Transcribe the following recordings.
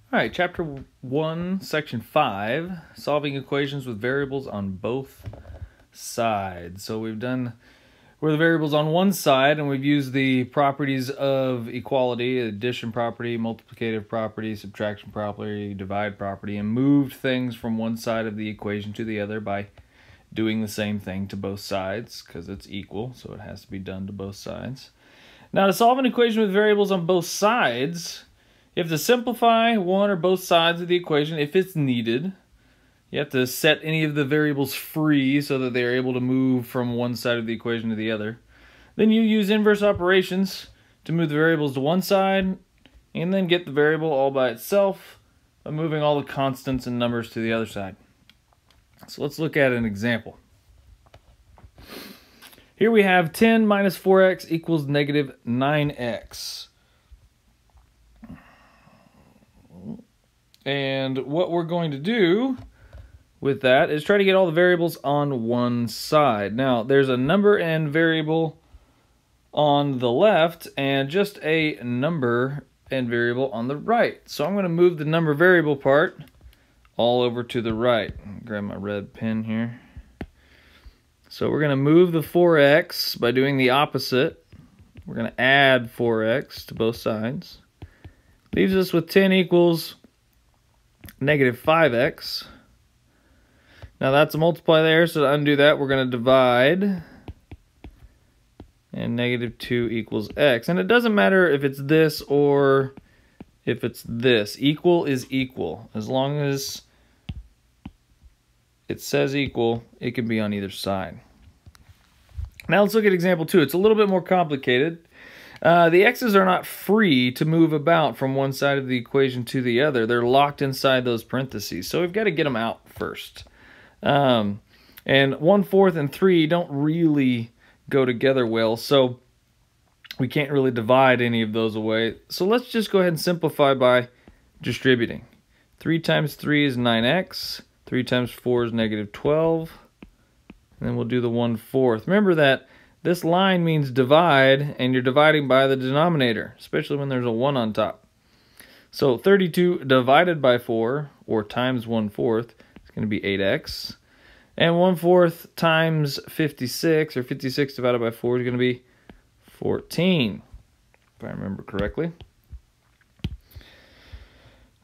All right, Chapter 1, Section 5, solving equations with variables on both sides. So we've done where the variables on one side, and we've used the properties of equality, addition property, multiplicative property, subtraction property, divide property, and moved things from one side of the equation to the other by doing the same thing to both sides, because it's equal, so it has to be done to both sides. Now, to solve an equation with variables on both sides, you have to simplify one or both sides of the equation if it's needed. You have to set any of the variables free so that they're able to move from one side of the equation to the other. Then you use inverse operations to move the variables to one side and then get the variable all by itself by moving all the constants and numbers to the other side. So let's look at an example. Here we have 10 minus 4x equals negative 9x. And what we're going to do with that is try to get all the variables on one side. Now, there's a number and variable on the left and just a number and variable on the right. So I'm going to move the number variable part all over to the right. Grab my red pen here. So we're going to move the 4x by doing the opposite. We're going to add 4x to both sides. Leaves us with 10 equals negative 5x. Now that's a multiply there, so to undo that, we're going to divide. And negative 2 equals x. And it doesn't matter if it's this or if it's this. Equal is equal. As long as it says equal, it can be on either side. Now let's look at example 2. It's a little bit more complicated. The x's are not free to move about from one side of the equation to the other. They're locked inside those parentheses. So we've got to get them out first. And 1/4 and 3 don't really go together well, so we can't really divide any of those away. So let's just go ahead and simplify by distributing. 3 times 3 is 9x. 3 times 4 is negative 12. And then we'll do the 1/4. Remember that this line means divide, and you're dividing by the denominator, especially when there's a 1 on top. So 32 divided by 4, or times 1/4, is going to be 8x. And 1/4 times 56, or 56 divided by 4, is going to be 14, if I remember correctly.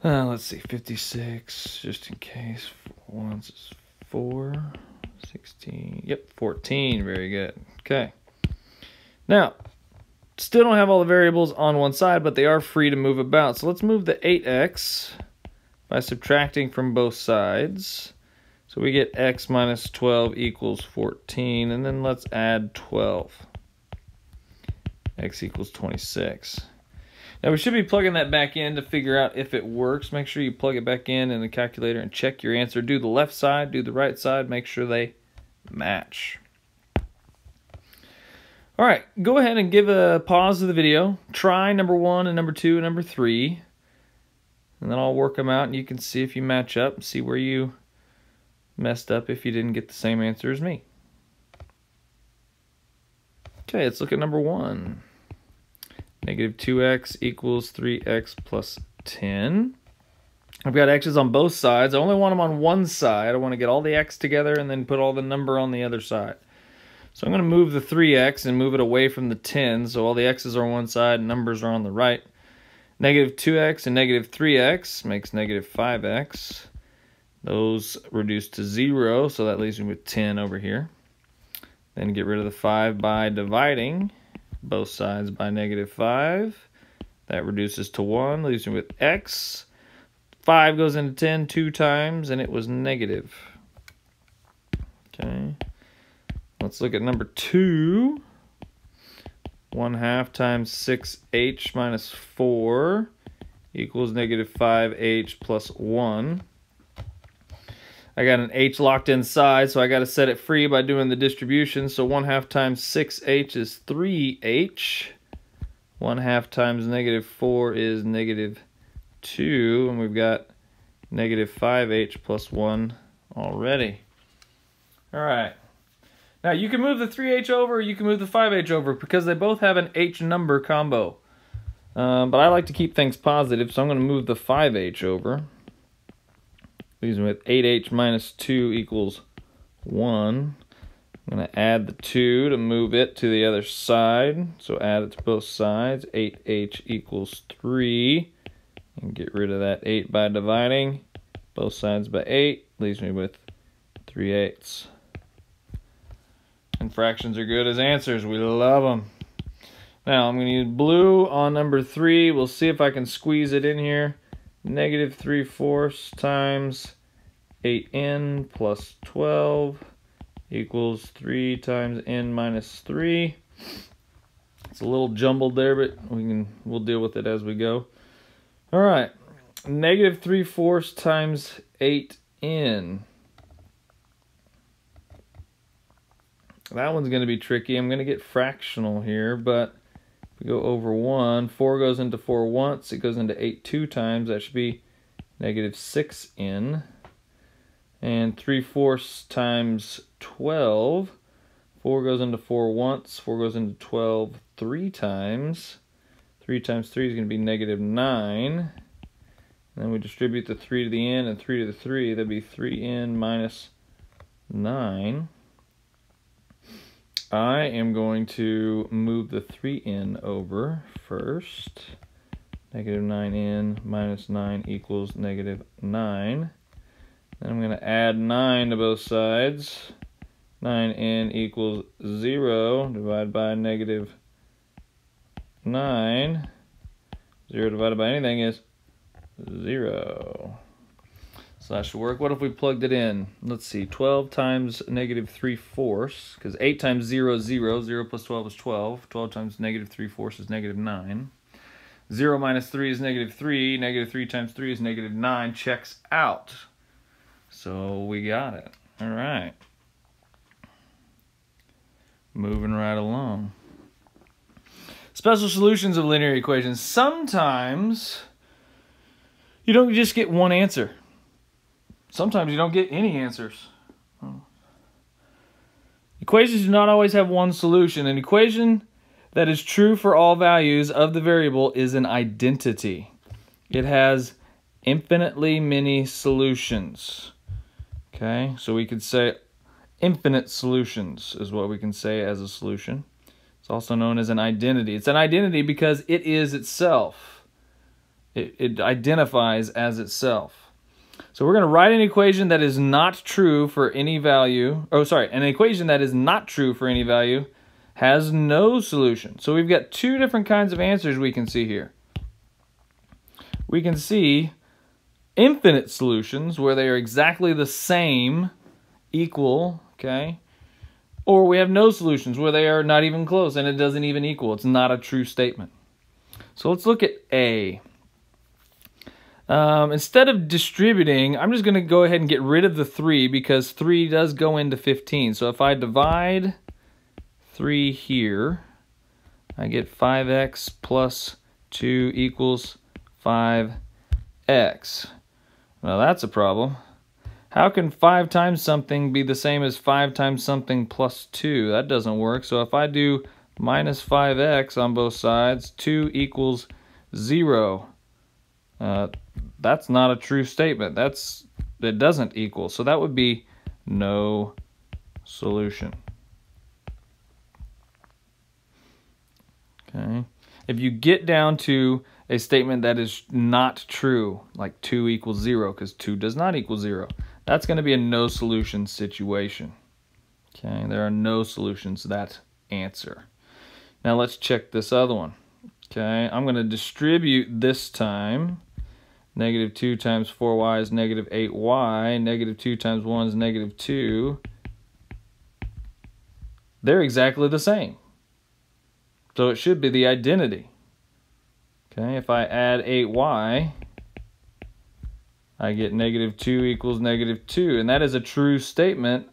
Let's see, 56, just in case. Once is 4, 16, yep, 14, very good. Okay. Now, still don't have all the variables on one side, but they are free to move about. So let's move the 8x by subtracting from both sides. So we get x minus 12 equals 14, and then let's add 12. X equals 26. Now we should be plugging that back in to figure out if it works. Make sure you plug it back in the calculator and check your answer. Do the left side, do the right side, make sure they match. All right, go ahead and give a pause to the video. Try number 1 and number 2 and number 3. And then I'll work them out and you can see if you match up and see where you messed up if you didn't get the same answer as me. Okay, let's look at number 1. Negative 2x equals 3x plus 10. I've got x's on both sides. I only want them on one side. I want to get all the x together and then put all the number on the other side. So I'm going to move the 3x and move it away from the 10. So all the x's are on one side and numbers are on the right. Negative 2x and negative 3x makes negative 5x. Those reduce to 0, so that leaves me with 10 over here. Then get rid of the 5 by dividing both sides by negative 5. That reduces to 1, leaves me with x. 5 goes into 10 2 times, and it was negative. Okay. Let's look at number 2. 1/2 times 6h minus 4 equals negative 5h plus 1. I got an h locked inside, so I got to set it free by doing the distribution. So 1/2 times 6h is 3h. 1/2 times negative 4 is negative 2. And we've got negative 5h plus 1 already. All right. Now you can move the 3h over or you can move the 5h over because they both have an h number combo. But I like to keep things positive, so I'm going to move the 5h over. Leaves me with 8h minus 2 equals 1. I'm going to add the 2 to move it to the other side. So add it to both sides. 8h equals 3. And get rid of that 8 by dividing both sides by 8. Leaves me with 3/8. And fractions are good as answers. We love them. Now I'm going to use blue on number 3. We'll see if I can squeeze it in here. Negative 3/4 times 8n plus 12 equals 3 times n minus 3. It's a little jumbled there, but we'll deal with it as we go. All right, negative 3/4 times 8n. That one's going to be tricky. I'm going to get fractional here, but if we go over 1, 4 goes into 4 once. It goes into 8 2 times. That should be negative 6n. And 3/4 times 12. 4 goes into 4 once. 4 goes into 12 3 times. 3 times 3 is going to be negative 9. And then we distribute the 3 to the n and 3 to the 3. That'd be 3n minus 9. I am going to move the 3n over first. Negative 9n minus 9 equals negative 9. Then I'm going to add 9 to both sides. 9n equals 0 divided by negative 9. 0 divided by anything is 0. So that should work. What if we plugged it in? Let's see, 12 times negative 3/4, because 8 times 0 is 0. 0 plus 12 is 12. 12 times negative 3/4 is negative 9. 0 minus 3 is negative 3. Negative 3 times 3 is negative 9. Checks out. So we got it. All right. Moving right along. Special solutions of linear equations. Sometimes you don't just get one answer. Sometimes you don't get any answers. Equations do not always have one solution. An equation that is true for all values of the variable is an identity. It has infinitely many solutions. Okay, so we could say infinite solutions is what we can say as a solution. It's also known as an identity. It's an identity because it is itself. It identifies as itself. So we're going to write an equation that is not true for any value. An equation that is not true for any value has no solution. So we've got two different kinds of answers we can see here. We can see infinite solutions where they are exactly the same, equal, okay? Or we have no solutions where they are not even close and it doesn't even equal. It's not a true statement. So let's look at A. Instead of distributing, I'm just going to go ahead and get rid of the 3 because 3 does go into 15. So if I divide 3 here, I get 5x plus 2 equals 5x. Well, that's a problem. How can 5 times something be the same as 5 times something plus 2? That doesn't work. So if I do minus 5x on both sides, 2 equals 0. That's not a true statement. It doesn't equal. So that would be no solution. Okay. If you get down to a statement that is not true, like 2 equals 0, because 2 does not equal 0, that's going to be a no solution situation. Okay, there are no solutions to that answer. Now let's check this other one. Okay, I'm going to distribute this time. Negative 2 times 4y is negative 8y. Negative 2 times 1 is negative 2. They're exactly the same. So it should be the identity. Okay, if I add 8y, I get negative 2 equals negative 2. And that is a true statement,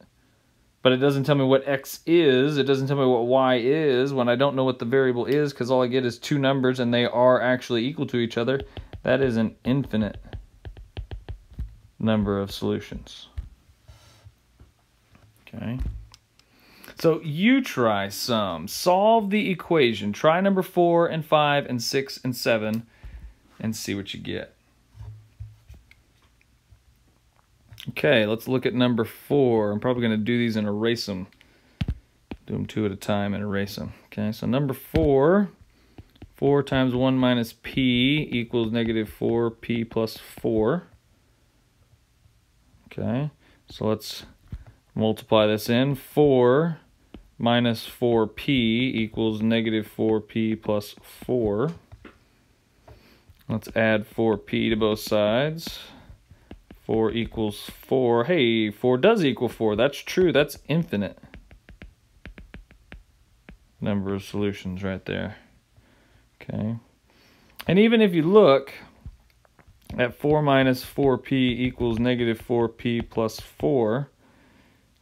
but it doesn't tell me what x is. It doesn't tell me what y is when I don't know what the variable is, because all I get is two numbers and they are actually equal to each other. That is an infinite number of solutions. Okay. So you try some. Solve the equation. Try number 4 and 5 and 6 and 7 and see what you get. Okay, let's look at number 4. I'm probably going to do these and erase them. Do them 2 at a time and erase them. Okay, so number 4, 4 times 1 minus p equals negative 4p plus 4. Okay, so let's multiply this in. 4 minus 4p equals negative 4p plus 4. Let's add 4p to both sides. 4 equals 4. Hey, 4 does equal 4. That's true. That's infinite. Number of solutions right there. Okay. And even if you look at 4 minus 4p equals negative 4p plus 4,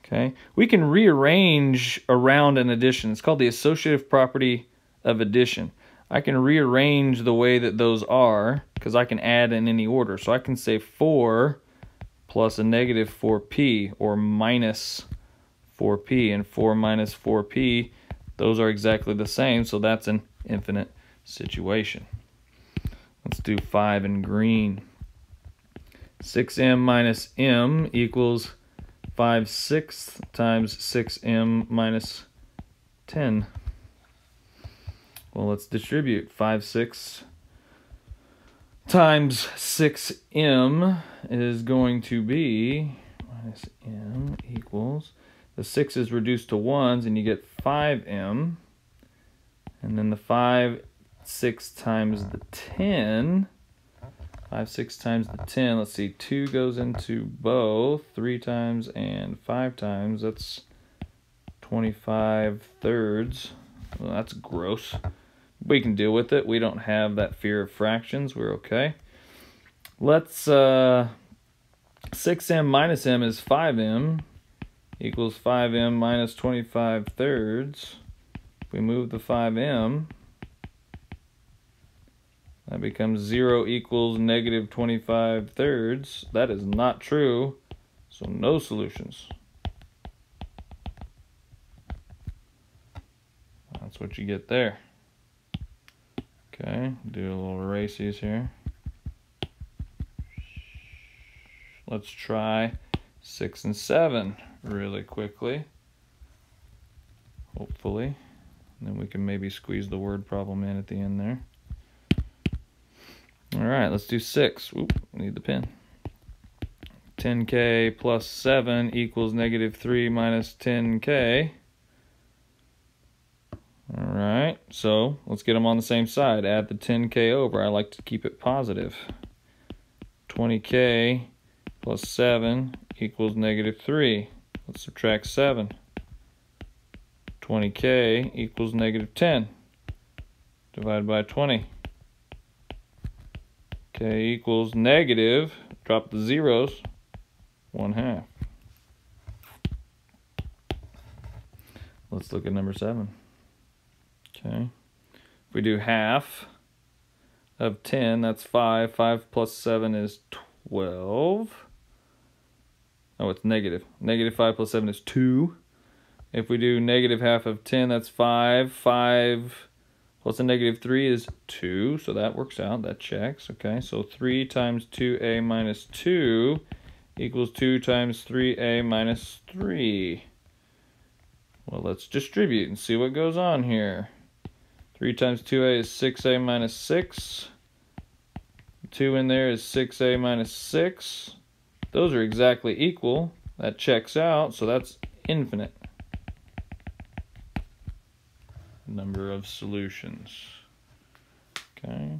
okay, we can rearrange around an addition. It's called the associative property of addition. I can rearrange the way that those are because I can add in any order. So I can say 4 plus a negative 4p or minus 4p, and 4 minus 4p, those are exactly the same, so that's an infinite situation. Let's do 5 in green. 6m minus m equals 5/6 times 6m minus 10. Well, let's distribute. 5/6 times 6m is going to be minus m equals, the 6 is reduced to 1s and you get 5m, and then the 5/6 times the 10, 5/6 times the 10, let's see, 2 goes into both, 3 times and 5 times, that's 25/3. Well, that's gross. We can deal with it. We don't have that fear of fractions. We're okay. Let's, 6m minus m is 5m equals 5m minus 25/3. If we move the 5m, that becomes 0 equals negative 25/3. That is not true, so no solutions. That's what you get there. Okay, do a little erases here. Let's try 6 and 7 really quickly, hopefully. And then we can maybe squeeze the word problem in at the end there. All right, let's do 6. Oop, I need the pen. 10k plus 7 equals negative 3 minus 10k. All right, so let's get them on the same side. Add the 10k over. I like to keep it positive. 20k plus 7 equals negative 3. Let's subtract 7. 20k equals negative 10. Divided by 20. K equals negative, drop the zeros, 1/2. Let's look at number 7. Okay, if we do half of 10, that's 5. 5 plus 7 is 12. Oh, it's negative. Negative 5 plus 7 is 2. If we do negative half of 10, that's 5. 5 plus a negative 3 is 2, so that works out. That checks. Okay, so 3 times 2a minus 2 equals 2 times 3a minus 3. Well, let's distribute and see what goes on here. 3 times 2a is 6a minus 6. 2 in there is 6a minus 6. Those are exactly equal. That checks out, so that's infinite. Number of solutions. Okay.